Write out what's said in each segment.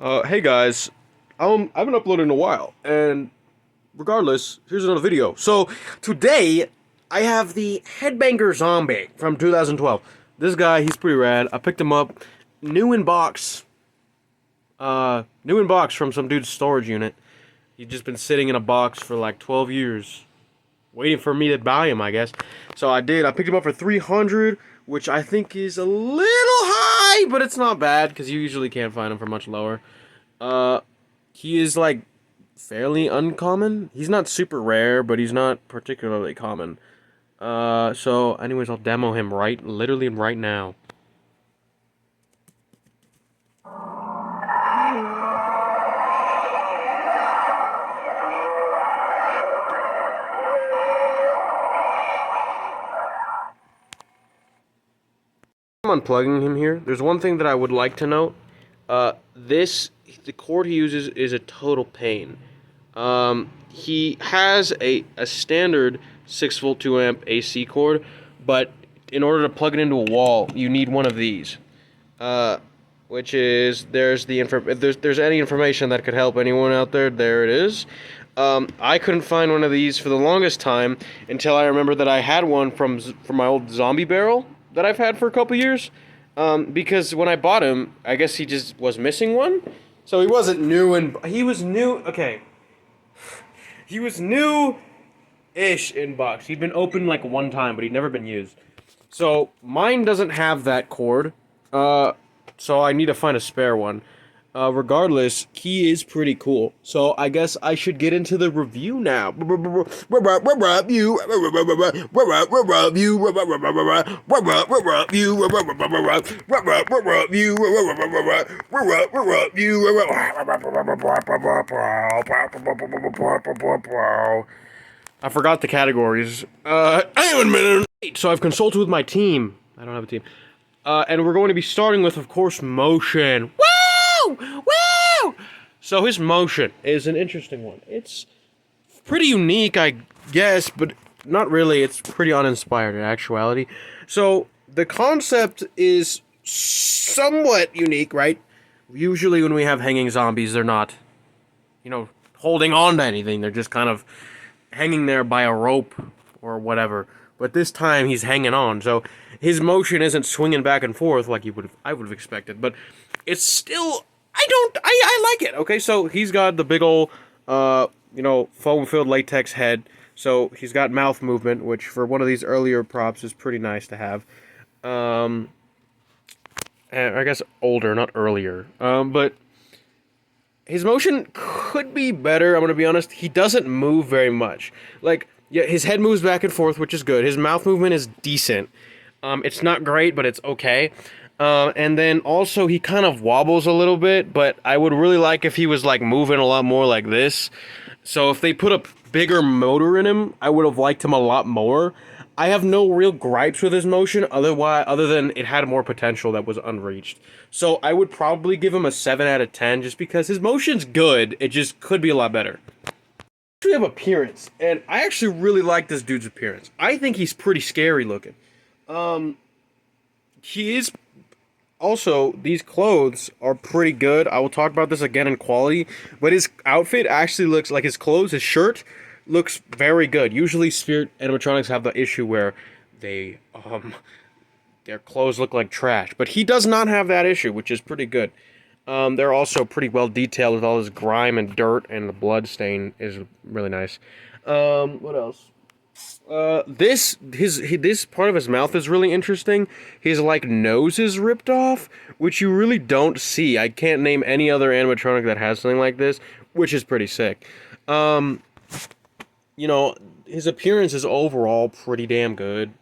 Hey guys, I haven't uploaded in a while, and regardless, here's another video. So today I have the Headbanger Zombie from 2012. This guy, he's pretty rad. I picked him up, new in box. New in box from some dude's storage unit. He's just been sitting in a box for like 12 years, waiting for me to buy him, I guess. So I did. I picked him up for 300, which I think is a little high, but it's not bad because you usually can't find him for much lower. Uh, he is like fairly uncommon. He's not super rare, but he's not particularly common. So anyways, I'll demo him literally right now. I'm unplugging him here. There's one thing that I would like to note. The cord he uses is a total pain. He has a standard 6 volt 2 amp AC cord, but in order to plug it into a wall, you need one of these. Which is if there's any information that could help anyone out there, there it is. I couldn't find one of these for the longest time until I remembered that I had one from my old zombie barrel that I've had for a couple years. Because when I bought him, I guess he just was missing one. So he wasn't new, and he was new. Okay, he was new-ish in box. He'd been opened like one time, but he'd never been used. So mine doesn't have that cord. So I need to find a spare one. Regardless, he is pretty cool. So I guess I should get into the review now. I forgot the categories. So I've consulted with my team. I don't have a team. And we're going to be starting with, of course, motion. Woo! Woo! So his motion is an interesting one. It's pretty unique, I guess, but not really. It's pretty uninspired in actuality. So the concept is somewhat unique, right? Usually when we have hanging zombies, they're not, holding on to anything. They're just kind of hanging there by a rope or whatever. But this time he's hanging on, so his motion isn't swinging back and forth like I would have expected. But it's still, I like it. Okay, so he's got the big old, foam-filled latex head. So he's got mouth movement, which for one of these earlier props is pretty nice to have. And I guess older, not earlier. But his motion could be better. I'm gonna be honest. He doesn't move very much. Yeah, his head moves back and forth, which is good. His mouth movement is decent. It's not great, but it's okay. And then also he kind of wobbles a little bit, but I would really like if he was like moving a lot more like this. So if they put a bigger motor in him, I would have liked him a lot more. I have no real gripes with his motion, other than it had more potential that was unreached. So I would probably give him a 7 out of 10, just because his motion's good. It just could be a lot better. We have appearance, and I actually really like this dude's appearance. I think he's pretty scary looking. He is also, these clothes are pretty good. I will talk about this again in quality, but his outfit actually looks like his shirt looks very good. Usually Spirit animatronics have the issue where they their clothes look like trash, but he does not have that issue, which is pretty good. They're also pretty well detailed with all this grime and dirt, and the blood stain is really nice. What else? This part of his mouth is really interesting. His nose is ripped off, which you really don't see. I can't name any other animatronic that has something like this, which is pretty sick. His appearance is overall pretty damn good.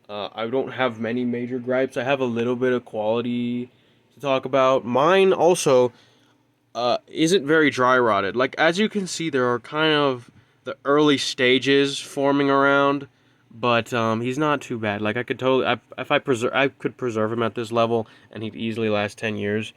I don't have many major gripes. I have a little bit of quality to talk about. Mine also isn't very dry rotted. As you can see, there are kind of the early stages forming around, but he's not too bad. I could totally, if I could preserve him at this level, and he'd easily last 10 years,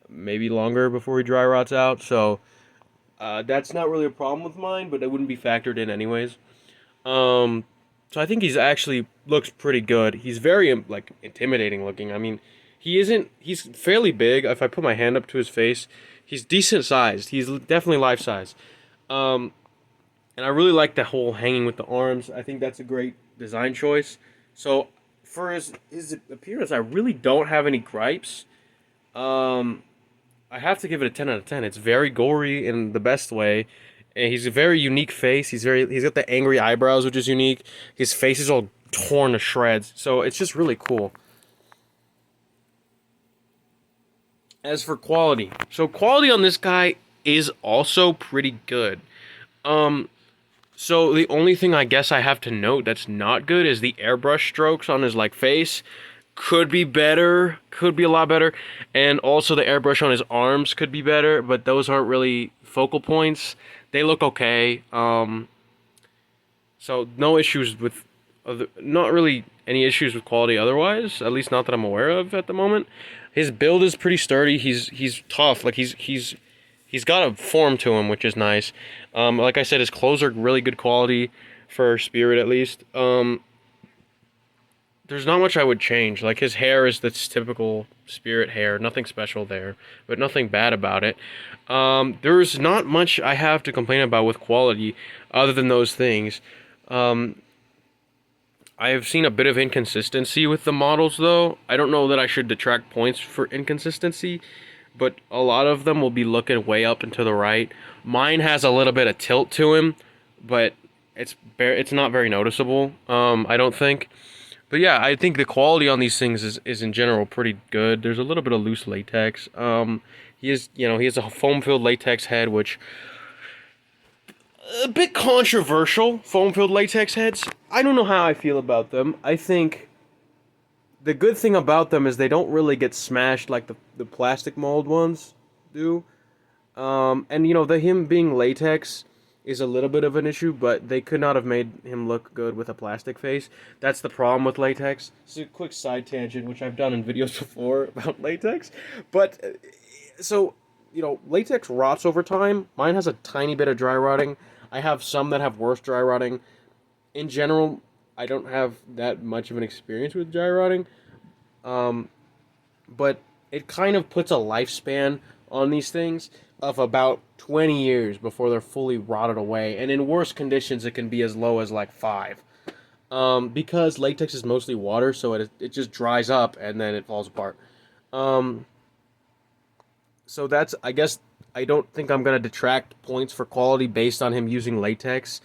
maybe longer before he dry rots out. So that's not really a problem with mine, but it wouldn't be factored in anyways. So I think he's actually looks pretty good. He's very intimidating looking. I mean, he's fairly big. If I put my hand up to his face, He's decent sized. He's definitely life size. Um, and I really like the whole hanging with the arms. I think that's a great design choice. So for his appearance, I really don't have any gripes. Um, I have to give it a 10 out of 10. It's very gory in the best way. And he's a very unique face. He's got the angry eyebrows, which is unique. His face is all torn to shreds. So it's just really cool. As for quality, so quality on this guy is also pretty good. Um, so the only thing I guess I have to note that's not good is the airbrush strokes on his like face. Could be better, could be a lot better, and also the airbrush on his arms could be better, but those aren't really focal points. They look okay. So no issues with not really any issues with quality otherwise, at least not that I'm aware of at the moment. His build is pretty sturdy. He's tough. Like he's got a form to him, which is nice. Like I said, his clothes are really good quality for Spirit at least. There's not much I would change. Like his hair is this typical Spirit hair, nothing special there, but nothing bad about it. There's not much I have to complain about with quality, other than those things. I have seen a bit of inconsistency with the models, though. I don't know that I should detract points for inconsistency, but a lot of them will be looking way up and to the right. Mine has a little bit of tilt to him, but it's not very noticeable. I don't think. But yeah, I think the quality on these things is in general pretty good. There's a little bit of loose latex. He has a foam-filled latex head, which a bit controversial. Foam-filled latex heads. I don't know how I feel about them. I think the good thing about them is they don't really get smashed like the plastic mold ones do. And him being latex is a little bit of an issue, but they could not have made him look good with a plastic face. That's the problem with latex. It's a quick side tangent, which I've done in videos before about latex. But, latex rots over time. Mine has a tiny bit of dry rotting. I have some that have worse dry rotting. In general, I don't have that much of an experience with dry rotting. But it kind of puts a lifespan on these things of about 20 years before they're fully rotted away. And in worse conditions, it can be as low as like 5. Because latex is mostly water, so it just dries up and then it falls apart. So that's, I guess, I don't think I'm going to detract points for quality based on him using latex,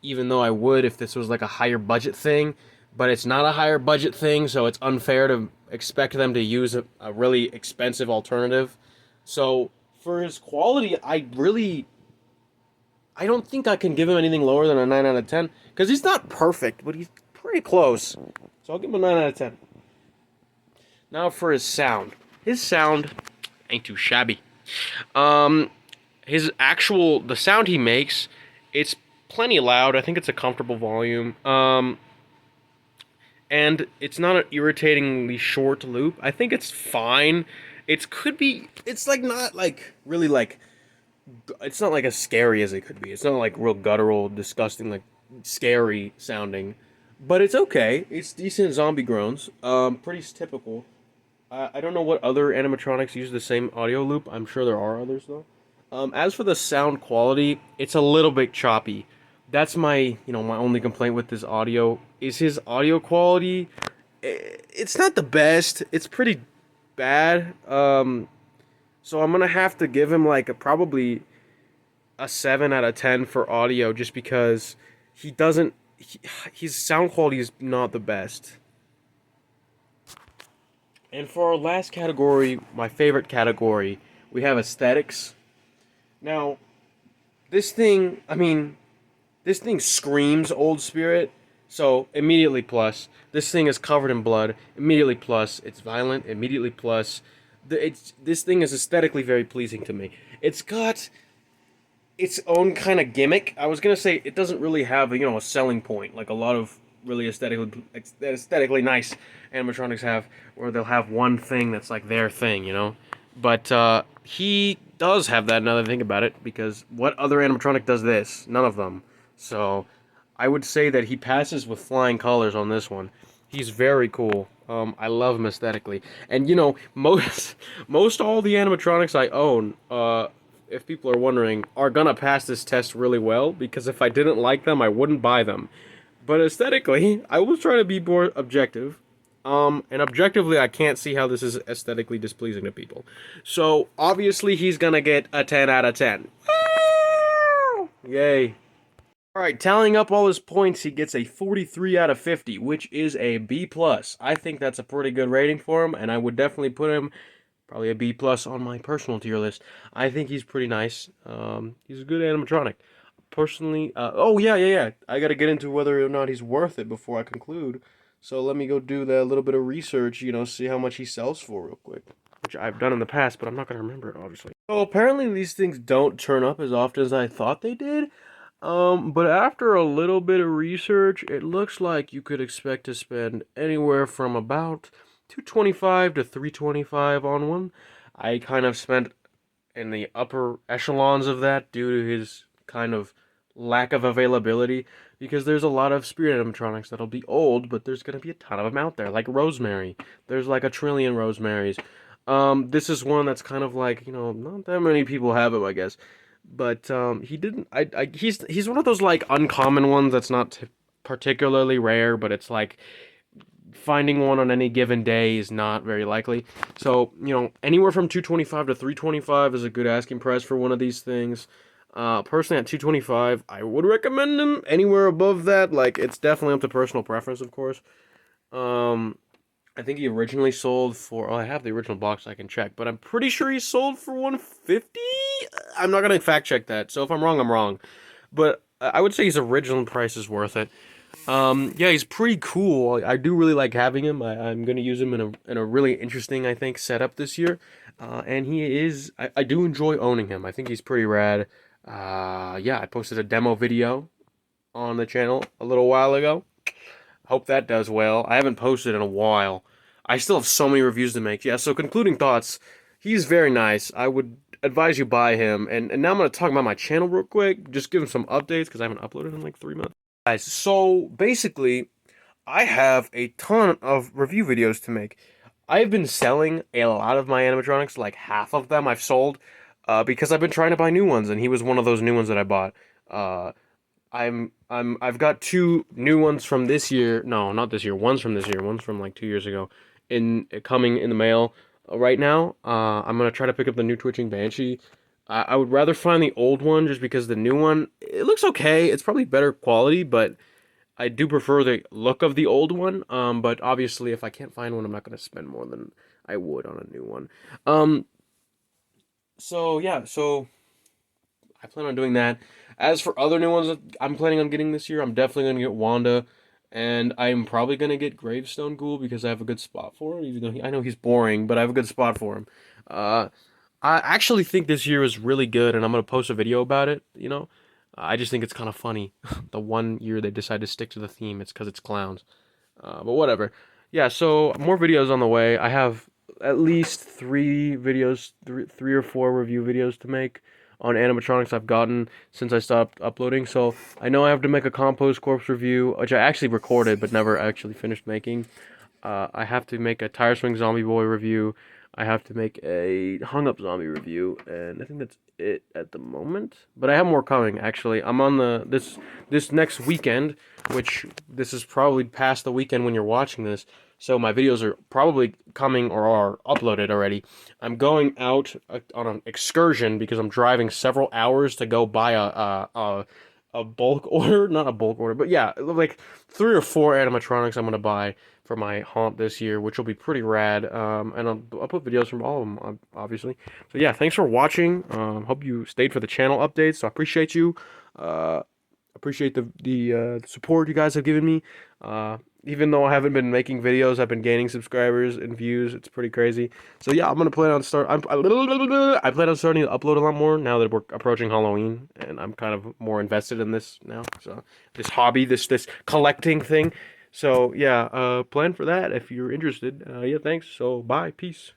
even though I would if this was like a higher budget thing. But it's not a higher budget thing, so it's unfair to expect them to use a really expensive alternative. So for his quality, I don't think I can give him anything lower than a 9 out of 10, because he's not perfect, but he's pretty close. So I'll give him a 9 out of 10. Now for his sound. His sound ain't too shabby. The sound he makes, it's plenty loud. I think it's a comfortable volume. And it's not an irritatingly short loop. I think it's fine. It's like not like really like, it's not like as scary as it could be. It's not like real guttural, disgusting, like scary sounding. But it's okay. It's decent zombie groans. Pretty typical. I don't know what other animatronics use the same audio loop. I'm sure there are others though. As for the sound quality, it's a little bit choppy. That's my only complaint with this audio. Is his audio quality? It's not the best. It's pretty bad. So I'm gonna have to give him probably a 7 out of 10 for audio, just because his sound quality is not the best. And for our last category, my favorite category, we have aesthetics. Now, this thing screams Old Spirit, so immediately plus. This thing is covered in blood, immediately plus. It's violent, immediately plus. This thing is aesthetically very pleasing to me. It's got its own kind of gimmick. I was gonna say it doesn't really have a selling point like a lot of really aesthetically nice animatronics have, where they'll have one thing that's like their thing, But he does have that now that I think about it, because what other animatronic does this? None of them. So I would say that he passes with flying colors on this one. He's very cool. I love them aesthetically. And you know, most all the animatronics I own, if people are wondering, are gonna pass this test really well, because if I didn't like them, I wouldn't buy them. But aesthetically, I was trying to be more objective. And objectively, I can't see how this is aesthetically displeasing to people. So, obviously, he's gonna get a 10 out of 10. Yay. Alright, tallying up all his points, he gets a 43 out of 50, which is a B+. I think that's a pretty good rating for him, and I would definitely put him probably a B+ on my personal tier list. I think he's pretty nice. He's a good animatronic. Personally, oh yeah. I gotta get into whether or not he's worth it before I conclude. So let me go do that little bit of research, you know, see how much he sells for real quick. Which I've done in the past, but I'm not gonna remember it, obviously. So apparently these things don't turn up as often as I thought they did. But after a little bit of research, it looks like you could expect to spend anywhere from about 225 to 325 on one. I kind of spent in the upper echelons of that due to his kind of lack of availability, because there's a lot of spirit animatronics that'll be old, but there's gonna be a ton of them out there, like Rosemary. There's like a trillion Rosemarys. This is one that's kind of like, you know, not that many people have him, I guess. But he didn't. He's one of those like uncommon ones that's not particularly rare, but it's like finding one on any given day is not very likely. So, you know, anywhere from 225 to 325 is a good asking price for one of these things. Personally, at 225, I would recommend them. Anywhere above that, like, it's definitely up to personal preference, of course. I think he originally sold for. Oh, I have the original box, I can check, but I'm pretty sure he sold for 150. I'm not gonna fact check that, so if I'm wrong, I'm wrong. But I would say his original price is worth it. Yeah, he's pretty cool. I do really like having him. I'm gonna use him in a really interesting, I think, setup this year. And he is. I do enjoy owning him. I think he's pretty rad. Yeah, I posted a demo video on the channel a little while ago. Hope that does well. I haven't posted in a while. I still have so many reviews to make. Yeah, so concluding thoughts. He's very nice. I would advise you buy him. And now I'm going to talk about my channel real quick. Just give him some updates because I haven't uploaded in like 3 months. Guys, so basically, I have a ton of review videos to make. I've been selling a lot of my animatronics, like half of them I've sold, because I've been trying to buy new ones, and he was one of those new ones that I bought. I've got 2 new ones from this year. No, not this year. One's from this year. One's from like 2 years ago. Coming in the mail right now. I'm gonna try to pick up the new Twitching Banshee. I would rather find the old one just because the new one, it looks okay. It's probably better quality, but I do prefer the look of the old one. But obviously, if I can't find one, I'm not gonna spend more than I would on a new one. So yeah, so I plan on doing that. As for other new ones that I'm planning on getting this year, I'm definitely going to get Wanda. And I'm probably going to get Gravestone Ghoul because I have a good spot for him. Even though I know he's boring, but I have a good spot for him. I actually think this year is really good, and I'm going to post a video about it, you know. I just think it's kind of funny. The one year they decide to stick to the theme, it's because it's clowns. But whatever. Yeah, so more videos on the way. I have at least 3 videos, 3 or 4 review videos to make on animatronics I've gotten since I stopped uploading. So I know I have to make a Compost Corpse review, which I actually recorded but never actually finished making. I have to make a Tire Swing Zombie Boy review. I have to make a Hung Up Zombie review, and I think that's it at the moment. But I have more coming, actually. I'm on this next weekend, which this is probably past the weekend when you're watching this. So my videos are probably coming or are uploaded already. I'm going out on an excursion because I'm driving several hours to go buy a bulk order, not a bulk order, but yeah, like 3 or 4 animatronics I'm gonna buy for my haunt this year, which will be pretty rad. And I'll put videos from all of them, obviously. So yeah, thanks for watching. Hope you stayed for the channel updates. So I appreciate you. Appreciate the support you guys have given me. Even though I haven't been making videos, I've been gaining subscribers and views. It's pretty crazy. So yeah, I'm gonna plan on I plan on starting to upload a lot more now that we're approaching Halloween, and I'm kind of more invested in this now. So this hobby, this collecting thing. So yeah, plan for that if you're interested. Yeah, thanks. So bye, peace.